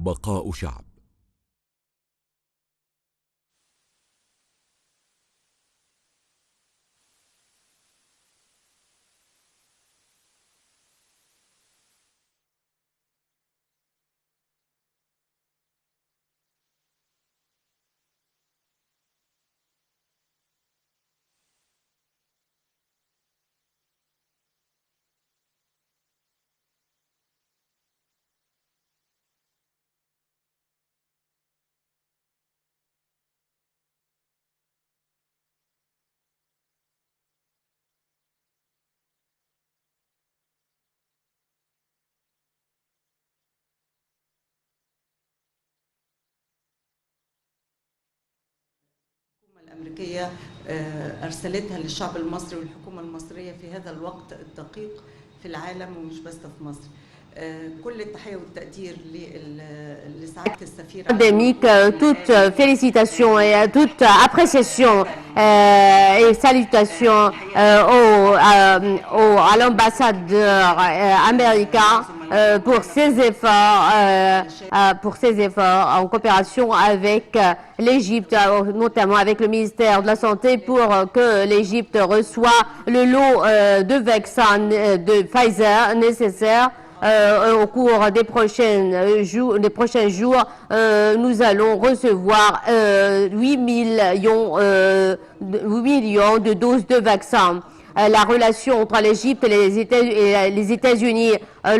بقاء شعب. الأمريكية أرسلتها للشعب المصري والحكومة المصرية في هذا الوقت الدقيق في العالم ومش بس في مصر. كل التحية والتقدير لسعادة السفيرة pandémique, toute félicitation et toute appréciation et salutations à l'ambassadeur américain pour ses efforts en coopération avec l'Égypte, notamment avec le ministère de la Santé, pour que l'Égypte reçoive le lot de vaccins de Pfizer nécessaires. Au cours des prochains jours, nous allons recevoir 8 millions de doses de vaccins. La relation entre l'Égypte et les États-Unis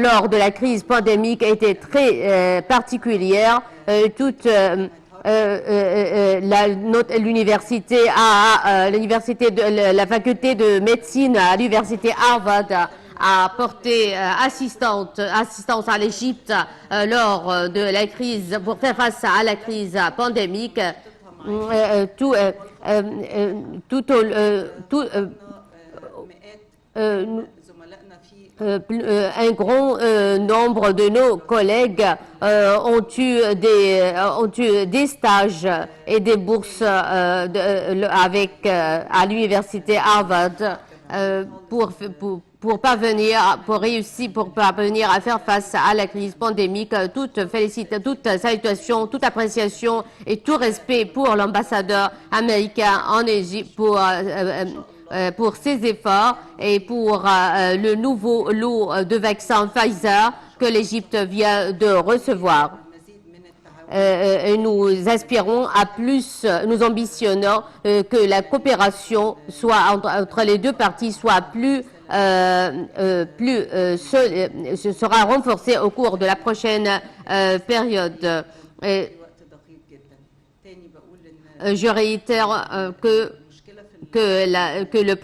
lors de la crise pandémique était très particulière. La faculté de médecine à l'université Harvard a porté assistance à l'Égypte lors de la crise, pour faire face à la crise pandémique. Un grand nombre de nos collègues ont eu des stages et des bourses à l'université Harvard pour parvenir à faire face à la crise pandémique. Toute salutation, toute appréciation et tout respect pour l'ambassadeur américain en Égypte pour ses efforts et pour le nouveau lot de vaccins Pfizer que l'Égypte vient de recevoir. Nous aspirons à plus, nous ambitionnons que la coopération entre les deux parties soit sera renforcée au cours de la prochaine période. Je réitère que le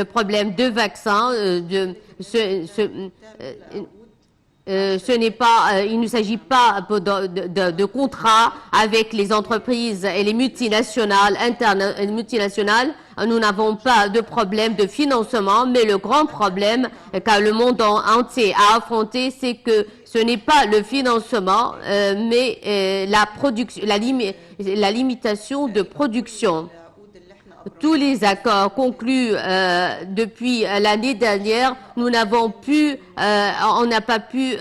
problème de vaccins, il ne s'agit pas de contrats avec les entreprises et les multinationales internes et multinationales. Nous n'avons pas de problème de financement, mais le grand problème que le monde entier a affronté, c'est que ce n'est pas le financement, mais la limitation de production. Tous les accords conclus depuis l'année dernière, on n'a pas pu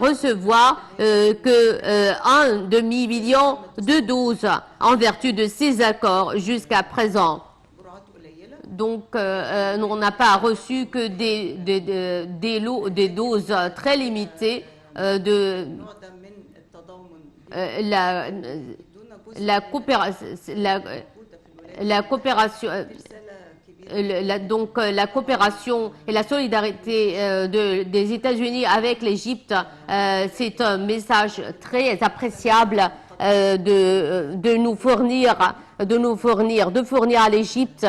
recevoir que 1 demi-million de doses en vertu de ces accords jusqu'à présent. Donc, on n'a pas reçu que des doses très limitées la coopération et la solidarité des États-Unis avec l'Égypte, c'est un message très appréciable de fournir à l'Égypte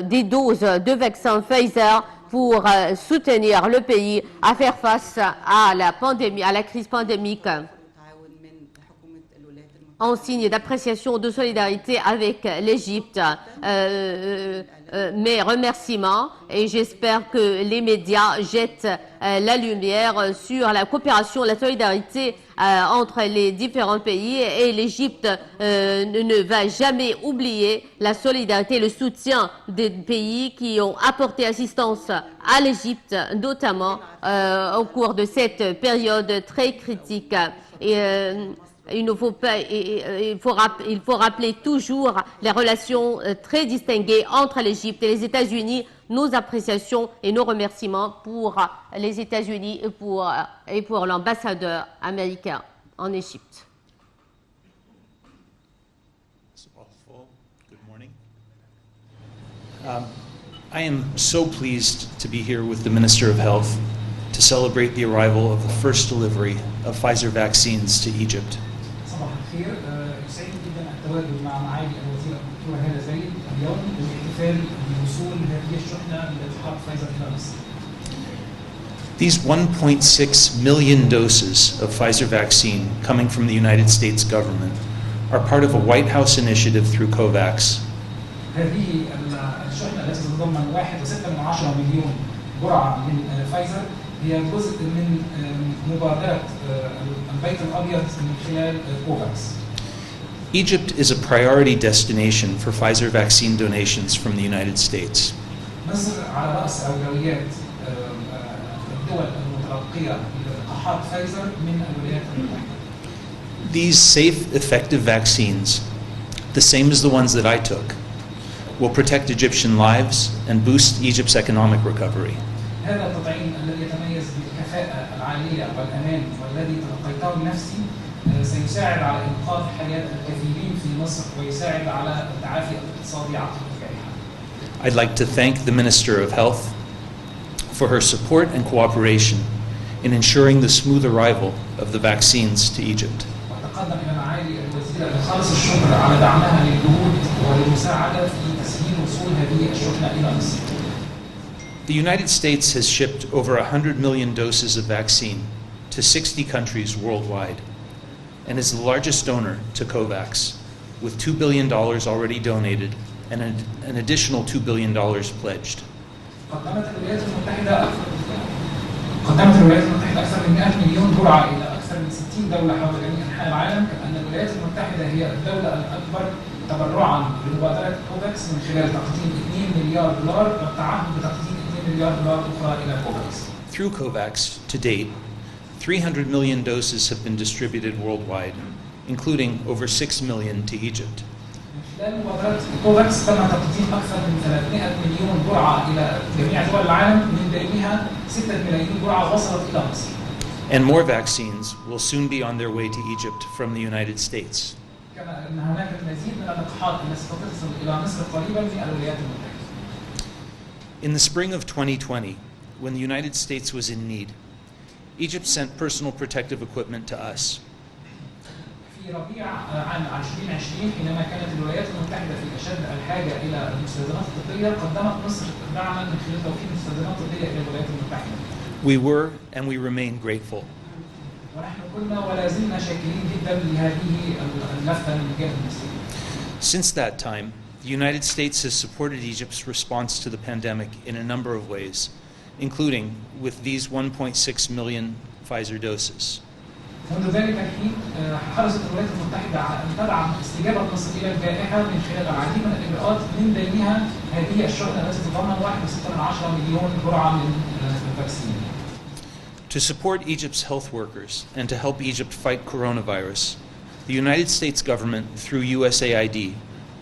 des doses de vaccins Pfizer pour soutenir le pays à faire face à la pandémie, à la crise pandémique, en signe d'appréciation, de solidarité avec l'Égypte. mes remerciements et j'espère que les médias jettent la lumière sur la coopération, la solidarité entre les différents pays et l'Égypte ne va jamais oublier la solidarité et le soutien des pays qui ont apporté assistance à l'Égypte, notamment au cours de cette période très critique. Et, il faut rappeler toujours les relations très distinguées entre l'Égypte et les États-Unis, nos appréciations et nos remerciements pour les États-Unis et pour l'ambassadeur américain en Égypte. Good morning. I am so pleased to be here with the Minister of Health to celebrate the arrival of the first delivery of Pfizer vaccines to Egypt. صباح الخير، سعيد جدا التواجد مع معالي الوزير الدكتور هالة زايد اليوم للاحتفال بوصول هذه الشحنة للقاح فايزر إلى مصر. These 1.6 million doses of Pfizer vaccine coming from the United States government are part of a White House initiative through COVAX. هذه الشحنة التي تتضمن 1.6 مليون جرعة من فايزر هي جزء من مبادرة البيت الأبيض من خلال كوفاكس. Egypt is a priority destination for Pfizer vaccine donations from the United States. مصر على رأس أولويات الدول المتلقية للقاحات فايزر من الولايات المتحدة. These safe, effective vaccines, the same as the ones that I took, will protect Egyptian lives and boost Egypt's economic recovery. هذا التطعيم الذي يتميز بالكفاءة العالية والأمان والذي تلقيته بنفسي سيساعد على إنقاذ حياة الكثيرين في مصر ويساعد على التعافي الاقتصادي عقب الجائحة. I'd like to thank the Minister of Health for her support and cooperation in ensuring the smooth arrival of the vaccines to Egypt. وأتقدم إلى معالي الوزير بخالص الشكر على دعمها للجهود وللمساعدة في تسهيل وصول هذه الشحنة إلى مصر. The United States has shipped over 100 million doses of vaccine to 60 countries worldwide and is the largest donor to COVAX, with $2 billion already donated and an additional $2 billion pledged. قدمت الولايات المتحدة أكثر من 100 مليون جرعة إلى أكثر من 60 دولة حول جميع أنحاء العالم، كما أن الولايات المتحدة هي الدولة الأكبر تبرعا لمبادرة كوفاكس من خلال تقديم 2 مليار دولار والتعهد بتقديم 2 مليار دولار أخرى إلى كوفاكس. Through COVAX, to date, 300 million doses have been distributed worldwide, including over 6 million to Egypt. من خلال مبادرة كوفاكس تم تقديم أكثر من 300 مليون جرعة إلى جميع دول العالم، من بينها 6 ملايين جرعة وصلت إلى مصر. And more vaccines will soon be on their way to Egypt from the United States. كما أن هناك المزيد من اللقاحات التي ستصل إلى مصر قريبا من الولايات المتحدة. In the spring of 2020, when the United States was in need, Egypt sent personal protective equipment to us. في ربيع عام 2020 حينما كانت الولايات المتحدة في أشد الحاجة إلى المستلزمات الطبية، قدمت مصر دعما من خلال توفير مستلزمات طبية إلى الولايات المتحدة. We were and we remain grateful. ونحن كنا ولا زلنا شاكرين جدا لهذه اللفتة من الجانب المصري. Since that time, the United States has supported Egypt's response to the pandemic in a number of ways, including with these 1.6 million Pfizer doses. منذ ذلك الحين حرصت الولايات المتحدة على أن تدعم استجابة مصر إلى الجائحة من خلال العديد من الإجراءات، من بينها هذه الشحنة التي تتضمن 1.6 مليون جرعة من الفاكسين. To support Egypt's health workers and to help Egypt fight coronavirus, the United States government, through USAID,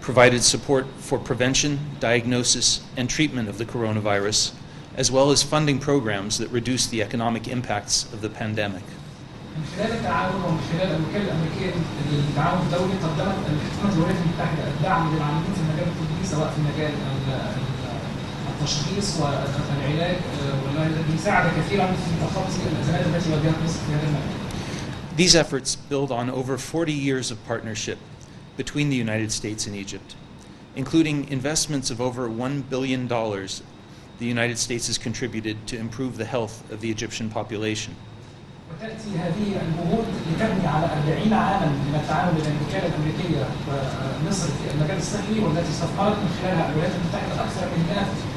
provided support for prevention, diagnosis, and treatment of the coronavirus, as well as funding programs that reduce the economic impacts of the pandemic. من خلال التعاون ومن خلال الوكالة الأمريكية للتعاون الدولي، قدمت حكومة الولايات المتحدة الدعم للعاملين في المجال الطبي، سواء في مجال التشخيص والعلاج، والذي ساعد كثيرا في تخطي الأزمات التي واجهت مصر في هذا المجال. These efforts build on over 40 years of partnership between the United States and Egypt, including investments of over $1 billion the United States has contributed to improve the health of the Egyptian population. وتأتي هذه الجهود لتبني على 40 عاما من التعاون بين الوكالة الأمريكية ومصر في المجال الصحي، والتي استثمرت من خلالها الولايات المتحدة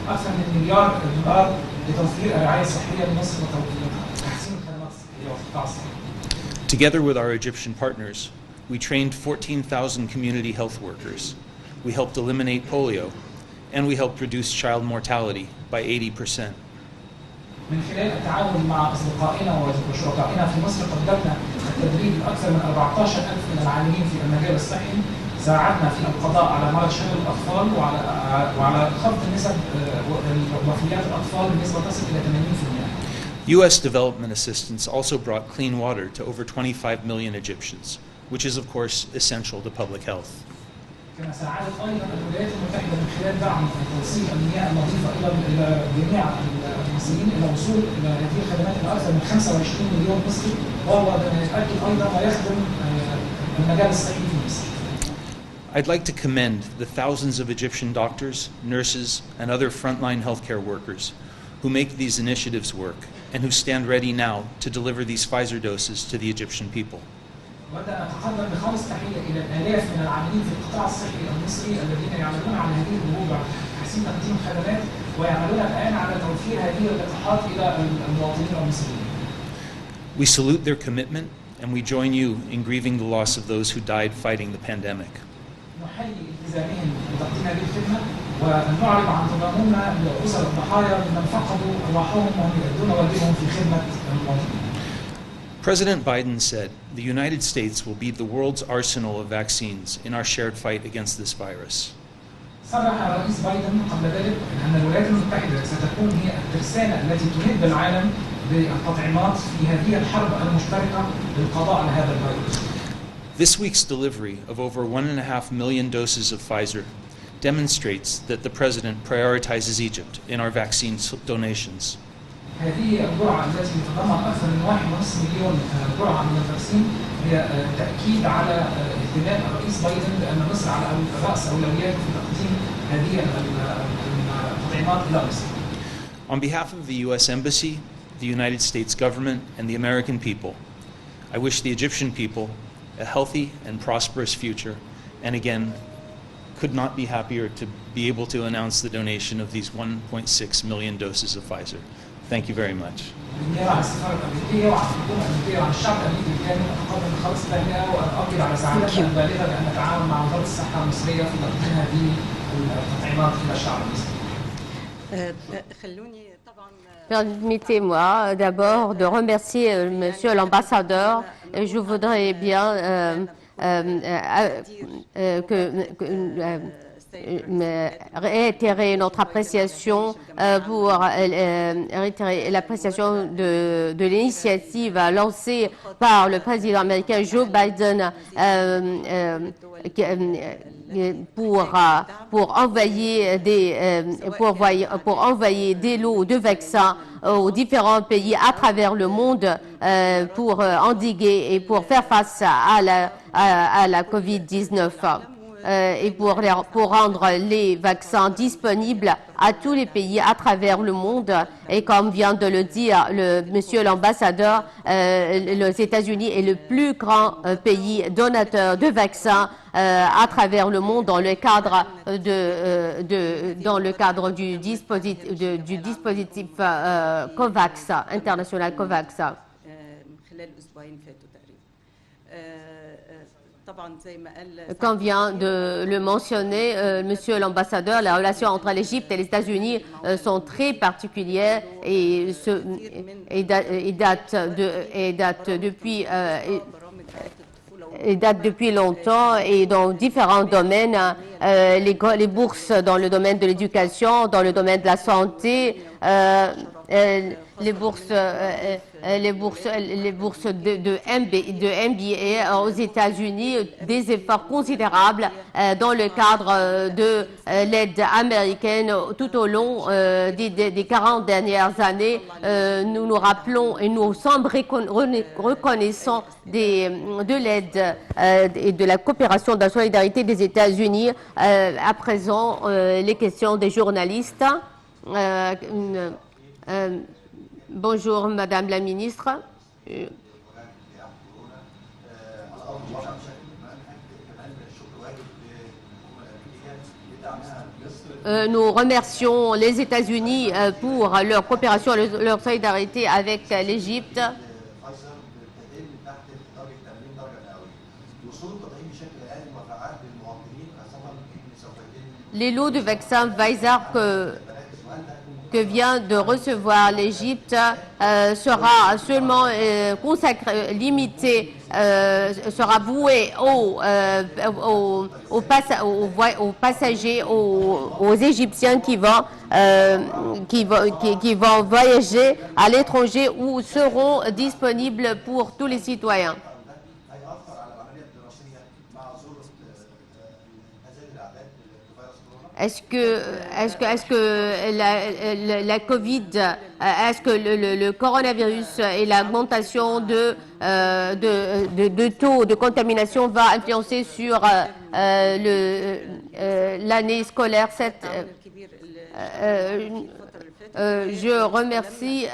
أكثر من مليار دولار لتوفير الرعاية الصحية لمصر وتحسين الخدمات الصحية والقطاع الصحي. Together with our Egyptian partners, we trained 14,000 community health workers. We helped eliminate polio, and we helped reduce child mortality by 80%. من خلال التعاون مع أصدقائنا وشركائنا في مصر قدمنا التدريب لأكثر من 14,000 من العاملين في المجال الصحي. ساعدنا في القضاء على مرض شلل الأطفال وعلى خفض نسب وفيات الأطفال بنسبة تصل إلى 80%. U.S. development assistance also brought clean water to over 25 million Egyptians, which is, of course, essential to public health. كما ساعدت أيضا الولايات المتحدة من خلال دعم توصيل المياه النظيفة إلى جميع المصريين إلى الوصول إلى هذه الخدمات إلى أكثر من 25 مليون مصري، وهو يؤكد أيضا ويخدم المجال الصحي في مصر. I'd like to commend the thousands of Egyptian doctors, nurses, and other frontline healthcare workers who make these initiatives work and who stand ready now to deliver these Pfizer doses to the Egyptian people. أود أن أتقدم بخالص تحية إلى الآلاف من العاملين في القطاع الصحي المصري الذين يعملون على هذه الجهود وتحسين تقديم الخدمات، ويعملون الآن على توفير هذه اللقاحات إلى المواطنين المصريين. We salute their commitment and we join you in grieving the loss of those who died fighting the pandemic. نحيي التزامهم بتقديم هذه الخدمة ونعرب عن تضامننا لأسر الضحايا ممن فقدوا أرواحهم وهم يؤدون واجبهم في خدمة المواطنين. President Biden said the United States will be the world's arsenal of vaccines in our shared fight against this virus. صرح الرئيس بايدن قبل ذلك أن الولايات المتحدة ستكون هي الترسانة التي تمد العالم بالتطعيمات في هذه الحرب المشتركة للقضاء على هذا الفيروس. This week's delivery of over 1.5 million doses of Pfizer demonstrates that the President prioritizes Egypt in our vaccine donations. هذه الجرعة التي تتضمن أكثر من 1.5 مليون جرعة من الفاكسين هي تأكيد على اهتمام الرئيس بايدن بأن مصر على رأس أولوياته في تقديم هذه التطعيمات إلى مصر. On behalf of the U.S. Embassy, the United States government, and the American people, I wish the Egyptian people a healthy and prosperous future, and again, could not be happier to be able to announce the donation of these 1.6 million doses of Pfizer. Thank you very much. بالنيابة عن السفارة الأمريكية وعن الحكومة الأمريكية وعن الشعب الأمريكي بالكامل أتقدم بخالص التهنئة وأؤكد على سعادتنا البالغة بأن نتعاون مع وزارة الصحة المصرية في تقديم هذه التطعيمات إلى الشعب المصري. خلوني طبعا Permettez-moi d'abord de remercier Monsieur l'ambassadeur. Je voudrais bien réitérer notre appréciation pour réitérer l'appréciation de l'initiative lancée par le président américain Joe Biden pour envoyer des lots de vaccins aux différents pays à travers le monde pour endiguer et pour faire face à la COVID-19 et pour rendre les vaccins disponibles à tous les pays à travers le monde. Et comme vient de le dire monsieur l'ambassadeur, les États-Unis est le plus grand pays donateur de vaccins à travers le monde dans le cadre du dispositif COVAX, international COVAX. Comme vient de le mentionner monsieur l'ambassadeur, la relation entre l'Égypte et les États-Unis sont très particulières et datent depuis longtemps et dans différents domaines, les bourses dans le domaine de l'éducation, dans le domaine de la santé, les bourses de MBA aux États-Unis, des efforts considérables dans le cadre de l'aide américaine tout au long des 40 dernières années. Nous nous rappelons et nous sommes reconnaissants de l'aide et de la coopération, de la solidarité des États-Unis. À présent, les questions des journalistes. Bonjour Madame la Ministre. nous remercions les États-Unis pour leur coopération, leur solidarité avec l'Égypte. فايزر بالتدين تحت درجه 80 درجه مئويه. وصول التطعيم بشكل آلي وفعال للمواطنين خاصه اللي سوف يتم Les lots de vaccins Pfizer que vient de recevoir l'Égypte sera seulement consacré, limité, sera voué aux passagers, aux Égyptiens qui vont voyager à l'étranger ou seront disponibles pour tous les citoyens. هيأثر على العمليه الدراسيه مع ظهور هذه الاعداد بفيروس كورونا. Est-ce que la Covid, est-ce que le coronavirus et l'augmentation de taux de contamination va influencer sur l'année scolaire je remercie,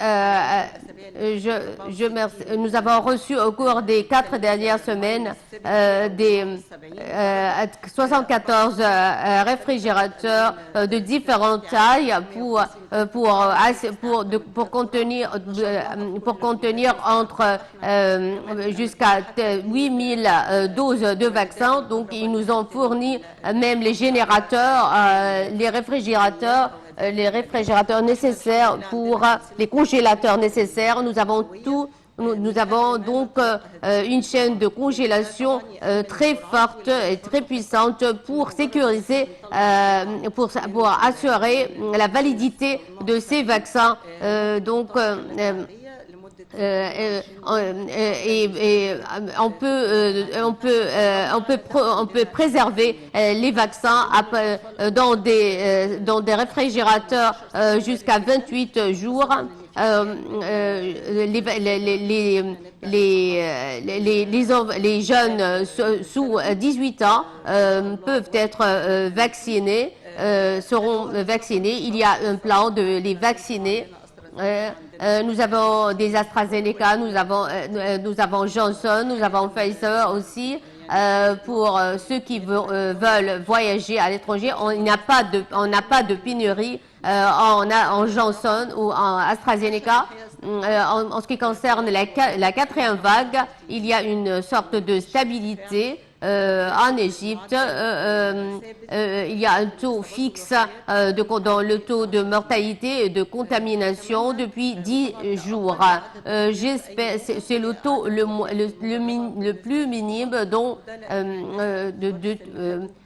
nous avons reçu au cours des 4 dernières semaines 74 réfrigérateurs de différentes tailles pour contenir entre jusqu'à 8000 doses de vaccins. Donc ils nous ont fourni même les générateurs, les réfrigérateurs nécessaires pour les congélateurs nécessaires. Nous avons tout. Nous avons donc une chaîne de congélation très forte et très puissante pour sécuriser, pour assurer la validité de ces vaccins. On peut préserver les vaccins dans des réfrigérateurs jusqu'à 28 jours. Les jeunes sous 18 ans peuvent être vaccinés, seront vaccinés. Il y a un plan de les vacciner. Nous avons des AstraZeneca, nous avons Johnson, nous avons Pfizer aussi. Pour ceux qui veulent voyager à l'étranger, on n'a pas de pénurie en Johnson ou en AstraZeneca. En ce qui concerne la quatrième vague, il y a une sorte de stabilité. En Égypte, il y a un taux fixe dans le taux de mortalité et de contamination depuis 10 jours. J'espère, c'est le taux le plus minime dont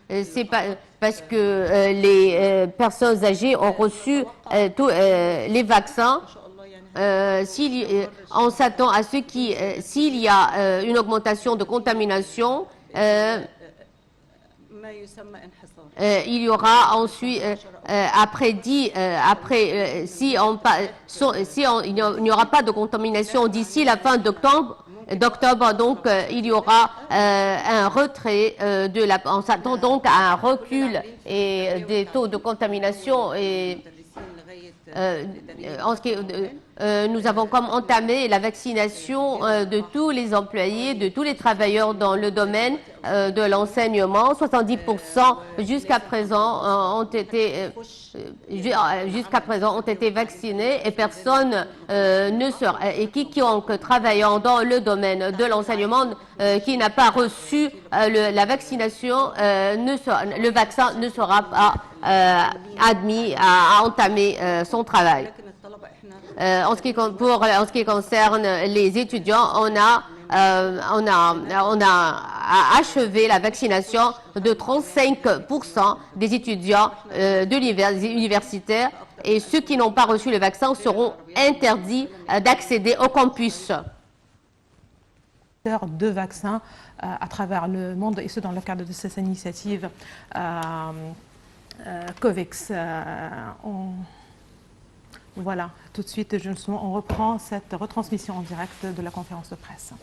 c'est pas parce que les personnes âgées ont reçu les vaccins. On s'attend à ce s'il y a une augmentation de contamination, il y aura ensuite il n'y aura pas de contamination d'ici la fin d'octobre, donc il y aura un retrait on s'attend donc à un recul et des taux de contamination nous avons comme entamé la vaccination de tous les employés, de tous les travailleurs dans le domaine de l'enseignement. 70% jusqu'à présent ont été vaccinés et personne quiconque travaillant dans le domaine de l'enseignement qui n'a pas reçu la vaccination, le vaccin ne sera pas admis à entamer son travail. En ce qui concerne les étudiants, on a achevé la vaccination de 35% des étudiants universitaires et ceux qui n'ont pas reçu le vaccin seront interdits d'accéder au campus. De vaccins à travers le monde et ce dans le cadre de cette initiative COVAX. Voilà, tout de suite, on reprend cette retransmission en direct de la conférence de presse.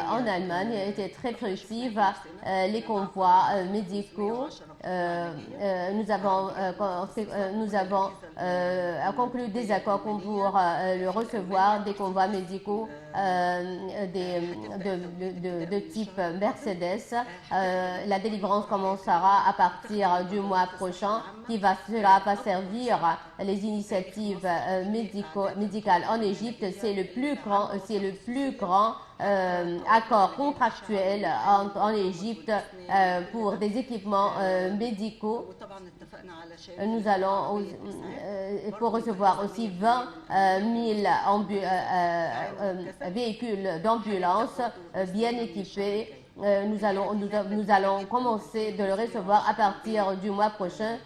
En Allemagne était très productive, les convois médicaux. Nous avons conclu des accords pour le recevoir des convois médicaux de type Mercedes. La délivrance commencera à partir du mois prochain, cela va servir les initiatives médicales en Égypte. C'est le plus grand accord contractuel en Égypte pour des équipements médicaux. Nous allons pour recevoir aussi 20 000 véhicules d'ambulance bien équipés. Nous allons commencer de le recevoir à partir du mois prochain.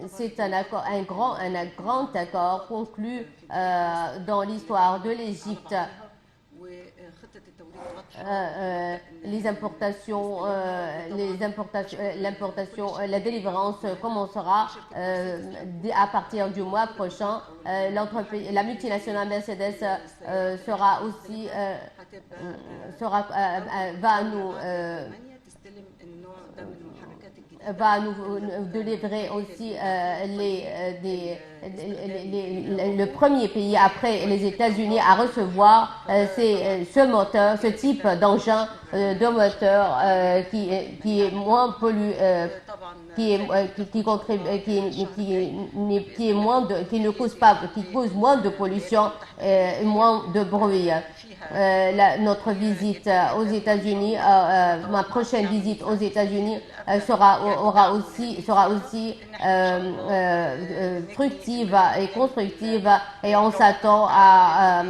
C'est un grand accord conclu dans l'histoire de l'Égypte. La délivrance commencera à partir du mois prochain. La multinationale Mercedes va nous délivrer aussi le premier pays après les États-Unis à recevoir ce type d'engin de moteur qui est moins polluant, qui cause moins de pollution, moins de bruit. Notre visite aux États-Unis, ma prochaine visite aux États-Unis sera aussi fructive et constructive, et on s'attend à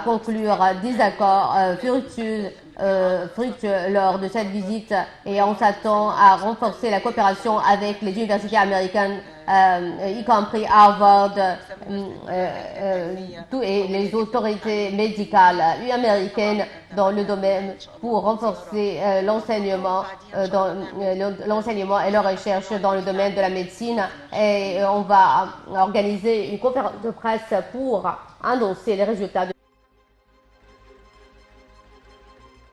conclure des accords fructueux lors de cette visite, et on s'attend à renforcer la coopération avec les universités américaines, y compris Harvard, et les autorités médicales américaines dans le domaine, pour renforcer l'enseignement et la recherche dans le domaine de la médecine. Et on va organiser une conférence de presse pour annoncer les résultats de